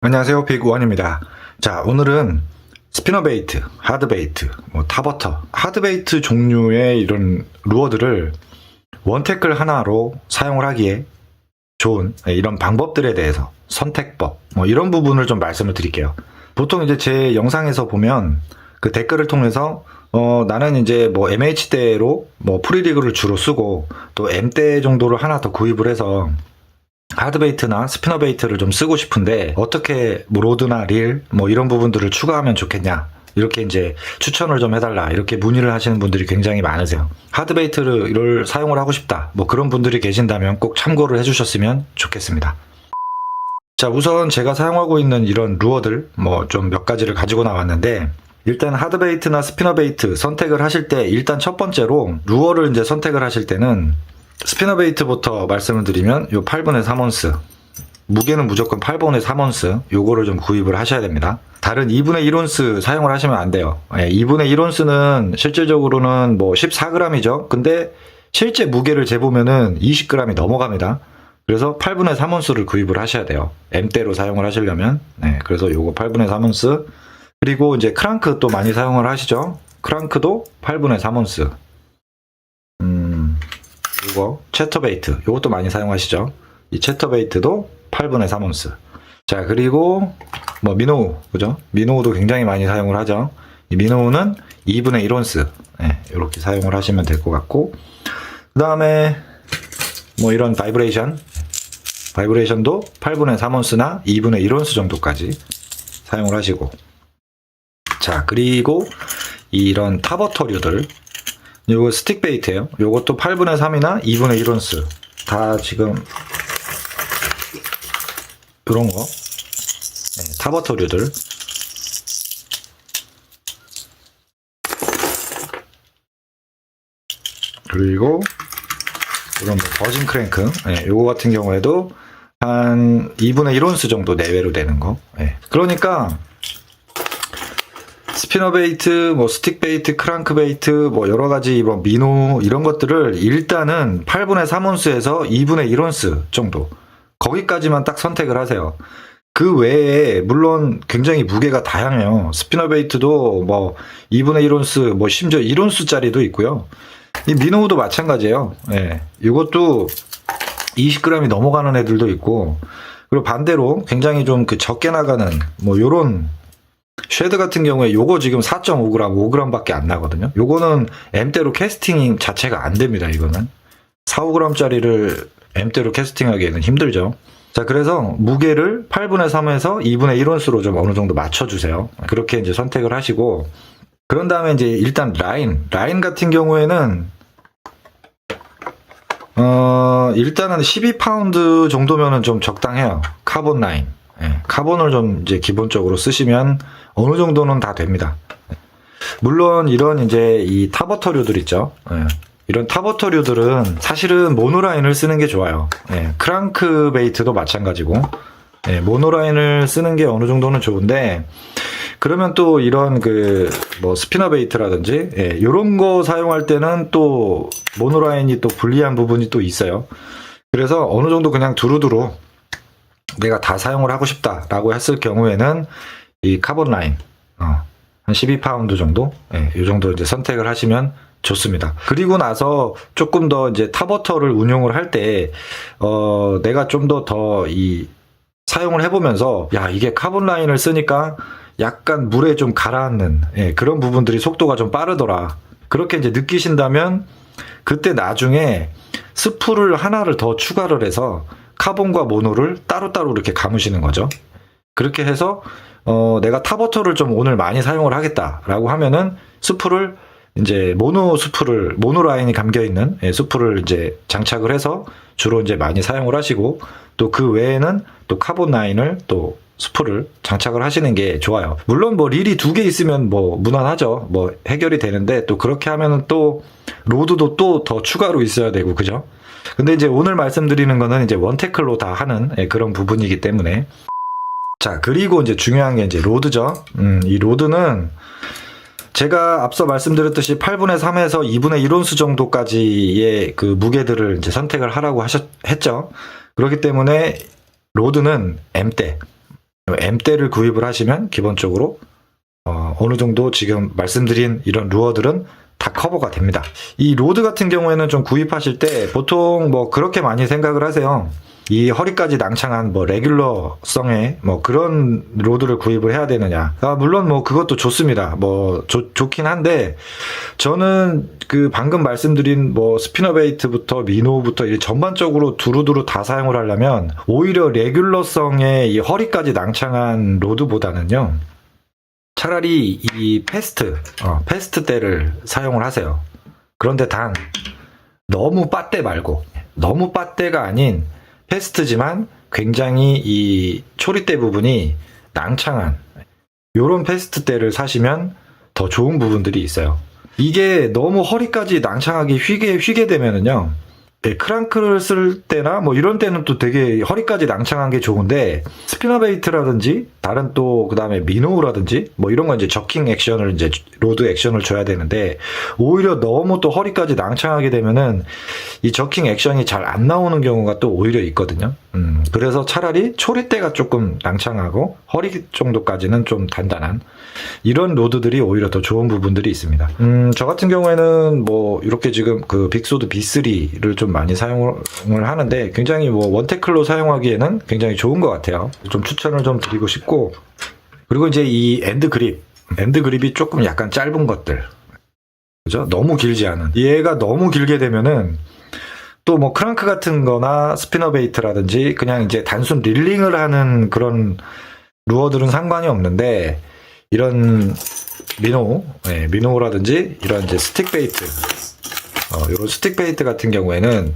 안녕하세요, 빅원입니다. 자, 오늘은 스피너 베이트, 하드 베이트, 타버터, 하드 베이트 종류의 이런 루어들을 원태클 하나로 사용을 하기에 좋은 이런 방법들에 대해서 선택법, 이런 부분을 좀 말씀을 드릴게요. 보통 이제 제 영상에서 보면 그 댓글을 통해서 나는 이제 MH대로 프리리그를 주로 쓰고 또 M대 정도를 하나 더 구입을 해서 하드베이트나 스피너 베이트를 좀 쓰고 싶은데 어떻게 로드나 릴 이런 부분들을 추가하면 좋겠냐, 이렇게 이제 추천을 좀 해달라, 이렇게 문의를 하시는 분들이 굉장히 많으세요. 하드베이트를 사용을 하고 싶다, 그런 분들이 계신다면 꼭 참고를 해주셨으면 좋겠습니다. 자, 우선 제가 사용하고 있는 이런 루어들 좀 몇 가지를 가지고 나왔는데, 일단 하드베이트나 스피너 베이트 선택을 하실 때 일단 첫 번째로 루어를 이제 선택을 하실 때는 스피너 베이트부터 말씀을 드리면 요 8분의 3온스, 무게는 무조건 8분의 3온스, 요거를 좀 구입을 하셔야 됩니다. 다른 2분의 1온스 사용을 하시면 안 돼요. 2분의 1온스는 실질적으로는 14g이죠. 근데 실제 무게를 재보면은 20g이 넘어갑니다. 그래서 8분의 3온스를 구입을 하셔야 돼요. M대로 사용을 하시려면. 그래서 요거 8분의 3온스. 그리고 이제 크랑크 또 많이 사용을 하시죠. 크랑크도 8분의 3온스. 이거 채터베이트, 이것도 많이 사용하시죠. 이 채터베이트도 8분의 3온스. 자, 그리고 미노우, 그죠? 미노우도 굉장히 많이 사용을 하죠. 이 미노우는 2분의 1온스. 이렇게 사용을 하시면 될 것 같고, 그 다음에 이런 바이브레이션도 8분의 3온스나 2분의 1온스 정도까지 사용을 하시고, 자, 그리고 이런 타버터류들, 요거 스틱 베이트예요. 요것도 8분의 3이나 2분의 1온스 다 지금 요런 거, 타버터류들. 그리고 이런 버진 크랭크, 요거 같은 경우에도 한 2분의 1온스 정도 내외로 되는 거. 그러니까 스피너 베이트, 스틱 베이트, 크랑크 베이트, 여러 가지 미노 이런 것들을 일단은 8분의 3온스에서 2분의 1온스 정도, 거기까지만 딱 선택을 하세요. 그 외에 물론 굉장히 무게가 다양해요. 스피너 베이트도 2분의 1온스, 심지어 1온스짜리도 있고요. 이 미노우도 마찬가지예요. 이것도 20g이 넘어가는 애들도 있고, 그리고 반대로 굉장히 좀 적게 나가는 요런 쉐드 같은 경우에 요거 지금 4.5g, 5g밖에 안 나거든요. 요거는 M대로 캐스팅 자체가 안 됩니다. 이거는 4, 5g짜리를 M대로 캐스팅하기에는 힘들죠. 자, 그래서 무게를 8분의 3에서 2분의 1온스로 좀 어느 정도 맞춰주세요. 그렇게 이제 선택을 하시고, 그런 다음에 이제 일단 라인 같은 경우에는 일단은 12파운드 정도면은 좀 적당해요. 카본 라인. 카본을 좀 이제 기본적으로 쓰시면 어느 정도는 다 됩니다. 물론 이런 이제 이 타버터류들 있죠. 이런 타버터류들은 사실은 모노라인을 쓰는 게 좋아요. 크랑크 베이트도 마찬가지고, 모노라인을 쓰는 게 어느 정도는 좋은데, 그러면 또 이런 스피너 베이트라든지 이런 거 사용할 때는 또 모노라인이 또 불리한 부분이 또 있어요. 그래서 어느 정도 그냥 두루두루 내가 다 사용을 하고 싶다라고 했을 경우에는 이 카본 라인, 한 12파운드 정도, 이 정도 이제 선택을 하시면 좋습니다. 그리고 나서 조금 더 이제 타버터를 운용을 할 때, 내가 좀 더 이 사용을 해보면서, 이게 카본 라인을 쓰니까 약간 물에 좀 가라앉는, 그런 부분들이 속도가 좀 빠르더라, 그렇게 이제 느끼신다면, 그때 나중에 스풀을 하나를 더 추가를 해서 카본과 모노를 따로따로 이렇게 감으시는 거죠. 그렇게 해서 내가 타버터를 좀 오늘 많이 사용을 하겠다라고 하면은 스풀을 이제 모노 라인이 감겨 있는 스풀을 이제 장착을 해서 주로 이제 많이 사용을 하시고, 또 그 외에는 또 카본 라인을 또 스풀을 장착을 하시는 게 좋아요. 물론 릴이 2개 있으면 무난하죠. 해결이 되는데, 또 그렇게 하면은 또 로드도 또 더 추가로 있어야 되고, 그죠? 근데 이제 오늘 말씀드리는 거는 이제 원태클로 다 하는 그런 부분이기 때문에. 자, 그리고 이제 중요한 게 이제 로드죠. 이 로드는 제가 앞서 말씀드렸듯이 8분의 3에서 2분의 1온스 정도까지의 그 무게들을 이제 선택을 하라고 했죠. 그렇기 때문에 로드는 M대, M대를 구입을 하시면 기본적으로 어느 정도 지금 말씀드린 이런 루어들은 다 커버가 됩니다. 이 로드 같은 경우에는 좀 구입하실 때 보통 뭐 그렇게 많이 생각을 하세요. 이 허리까지 낭창한 뭐 레귤러성의 뭐 그런 로드를 구입을 해야 되느냐. 물론 뭐 그것도 좋습니다. 뭐 좋긴 한데 저는 그 방금 말씀드린 뭐 스피너베이트부터 미노부터 이 전반적으로 두루두루 다 사용을 하려면 오히려 레귤러성의 이 허리까지 낭창한 로드보다는요. 차라리 이 패스트 때를 사용을 하세요. 그런데 단 너무 빠때 말고 너무 빠때가 아닌 패스트지만 굉장히 이 초리대 부분이 낭창한 요런 패스트 때를 사시면 더 좋은 부분들이 있어요. 이게 너무 허리까지 낭창하게 휘게 되면은요. 크랑크를 쓸 때나 뭐 이런 때는 또 되게 허리까지 낭창한 게 좋은데 스피너베이트라든지 다른 또 그다음에 미노우라든지 뭐 이런 건 이제 저킹 액션을 이제 로드 액션을 줘야 되는데 오히려 너무 또 허리까지 낭창하게 되면은 이 저킹 액션이 잘 안 나오는 경우가 또 오히려 있거든요. 그래서 차라리 초리대가 조금 낭창하고 허리 정도까지는 좀 단단한 이런 로드들이 오히려 더 좋은 부분들이 있습니다. 저 같은 경우에는 뭐 이렇게 지금 그 빅소드 B3를 좀 많이 사용을 하는데 굉장히 뭐 원테클로 사용하기에는 굉장히 좋은 것 같아요. 좀 추천을 좀 드리고 싶고 그리고 이제 이 엔드 그립이 조금 약간 짧은 것들 그죠? 너무 길지 않은 얘가 너무 길게 되면은 또 뭐 크랑크 같은 거나 스피너베이트라든지 그냥 이제 단순 릴링을 하는 그런 루어들은 상관이 없는데 이런 미노우라든지 이런 이제 스틱베이트 이런 스틱베이트 같은 경우에는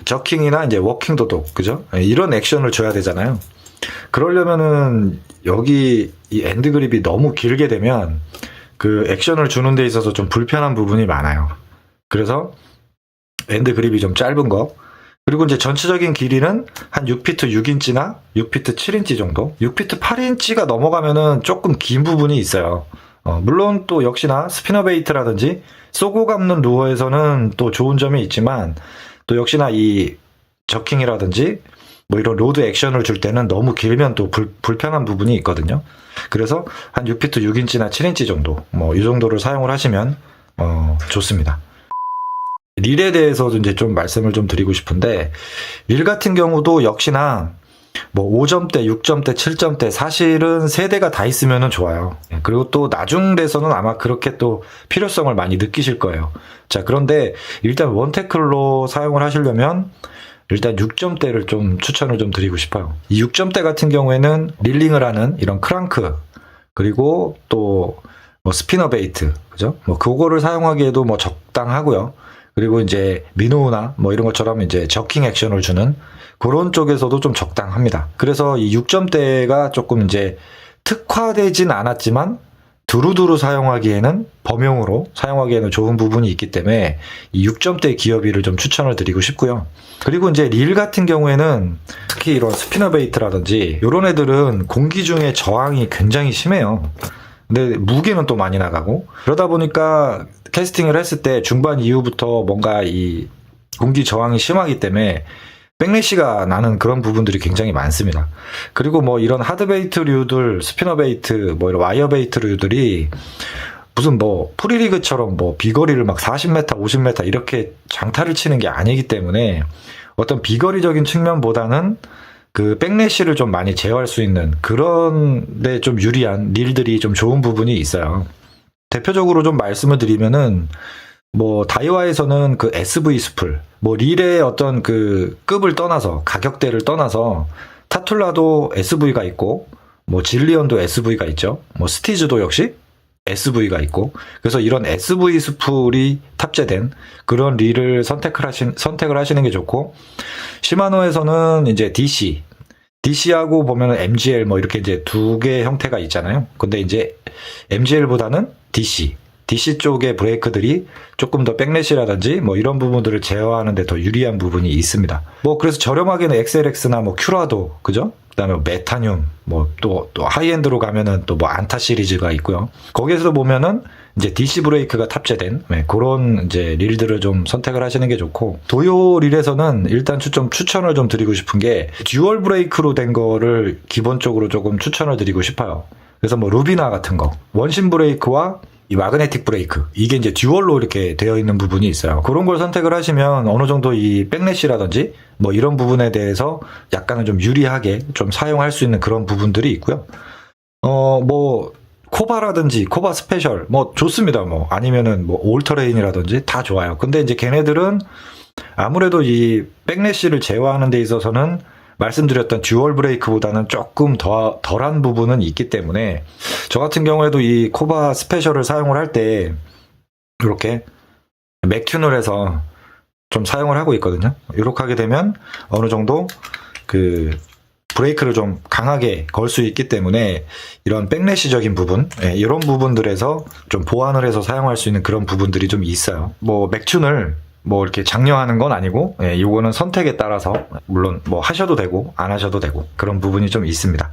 저킹이나 이제 워킹 도독 그죠? 이런 액션을 줘야 되잖아요. 그러려면은 여기 이 엔드 그립이 너무 길게 되면 그 액션을 주는 데 있어서 좀 불편한 부분이 많아요. 그래서 엔드 그립이 좀 짧은 거 그리고 이제 전체적인 길이는 한 6피트 6인치나 6피트 7인치 정도 6피트 8인치가 넘어가면은 조금 긴 부분이 있어요. 물론 또 역시나 스피너베이트라든지 쏘고 감는 루어에서는 또 좋은 점이 있지만 또 역시나 이 저킹이라든지 뭐 이런 로드 액션을 줄 때는 너무 길면 또 불편한 부분이 있거든요. 그래서 한 6피트 6인치나 7인치 정도 뭐 이 정도를 사용을 하시면 좋습니다. 릴에 대해서도 이제 좀 말씀을 좀 드리고 싶은데 릴 같은 경우도 역시나 뭐 5점대, 6점대, 7점대 사실은 세 대가 다 있으면 좋아요. 그리고 또 나중 돼서는 아마 그렇게 또 필요성을 많이 느끼실 거예요. 자, 그런데 일단 원테클로 사용을 하시려면 일단 6점대를 좀 추천을 좀 드리고 싶어요. 이 6점대 같은 경우에는 릴링을 하는 이런 크랑크 그리고 또 뭐 스피너베이트 그죠? 뭐 그거를 사용하기에도 뭐 적당하고요. 그리고 이제 미노우나 뭐 이런 것처럼 이제 저킹 액션을 주는 그런 쪽에서도 좀 적당합니다. 그래서 이 6점대가 조금 이제 특화되진 않았지만 두루두루 사용하기에는 범용으로 사용하기에는 좋은 부분이 있기 때문에 이 6점대 기어비를 좀 추천을 드리고 싶고요. 그리고 이제 릴 같은 경우에는 특히 이런 스피너베이트라든지 이런 애들은 공기 중에 저항이 굉장히 심해요. 근데 무게는 또 많이 나가고 그러다 보니까 캐스팅을 했을 때 중반 이후부터 뭔가 이 공기 저항이 심하기 때문에 백래시가 나는 그런 부분들이 굉장히 많습니다. 그리고 뭐 이런 하드베이트류들, 스피너베이트, 뭐 이런 와이어베이트류들이 무슨 뭐 프리리그처럼 뭐 비거리를 막 40m, 50m 이렇게 장타를 치는 게 아니기 때문에 어떤 비거리적인 측면보다는 그 백래시를 좀 많이 제어할 수 있는 그런 데 좀 유리한 릴들이 좀 좋은 부분이 있어요. 대표적으로 좀 말씀을 드리면은 뭐 다이와에서는 그 SV 스풀, 뭐 릴의 어떤 그 급을 떠나서 가격대를 떠나서 타툴라도 SV가 있고 뭐 질리언도 SV가 있죠. 뭐 스티즈도 역시 SV가 있고 그래서 이런 SV 스풀이 탑재된 그런 릴을 선택을 하시는 게 좋고 시마노에서는 이제 DC하고 보면은 MGL 뭐 이렇게 이제 두 개의 형태가 있잖아요. 근데 이제 MGL보다는 DC DC 쪽의 브레이크들이 조금 더 백래시라든지 뭐 이런 부분들을 제어하는 데 더 유리한 부분이 있습니다. 뭐 그래서 저렴하게는 XLX나 뭐 큐라도, 그죠? 그다음에 메타늄, 뭐 또 하이엔드로 가면은 또 뭐 안타 시리즈가 있고요. 거기에서도 보면은 이제 DC 브레이크가 탑재된 그런 이제 릴들을 좀 선택을 하시는 게 좋고, 도요 릴에서는 일단 추천을 좀 드리고 싶은 게 듀얼 브레이크로 된 거를 기본적으로 조금 추천을 드리고 싶어요. 그래서 뭐 루비나 같은 거, 원심 브레이크와 이 마그네틱 브레이크, 이게 이제 듀얼로 이렇게 되어 있는 부분이 있어요. 그런 걸 선택을 하시면 어느 정도 이 백래시라든지 뭐 이런 부분에 대해서 약간은 좀 유리하게 좀 사용할 수 있는 그런 부분들이 있고요. 뭐 코바라든지 코바 스페셜 뭐 좋습니다. 뭐 아니면은 뭐 올터레인이라든지 다 좋아요. 근데 이제 걔네들은 아무래도 이 백래시를 제어하는 데 있어서는 말씀드렸던 듀얼 브레이크보다는 조금 덜한 부분은 있기 때문에, 저 같은 경우에도 이 코바 스페셜을 사용을 할 때 이렇게 맥튠을 해서 좀 사용을 하고 있거든요. 이렇게 하게 되면 어느 정도 그 브레이크를 좀 강하게 걸 수 있기 때문에 이런 백래시적인 부분, 이런 부분들에서 좀 보완을 해서 사용할 수 있는 그런 부분들이 좀 있어요. 뭐 맥튠을 뭐 이렇게 장려하는 건 아니고, 이거는 선택에 따라서 물론 뭐 하셔도 되고 안 하셔도 되고 그런 부분이 좀 있습니다.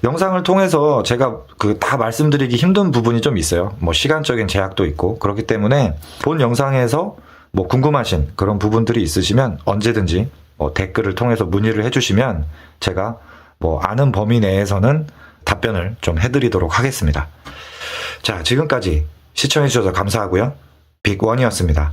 영상을 통해서 제가 그 다 말씀드리기 힘든 부분이 좀 있어요. 뭐 시간적인 제약도 있고 그렇기 때문에 본 영상에서 뭐 궁금하신 그런 부분들이 있으시면 언제든지 뭐 댓글을 통해서 문의를 해주시면 제가 뭐 아는 범위 내에서는 답변을 좀 해드리도록 하겠습니다. 자, 지금까지 시청해주셔서 감사하고요. 빅원이었습니다.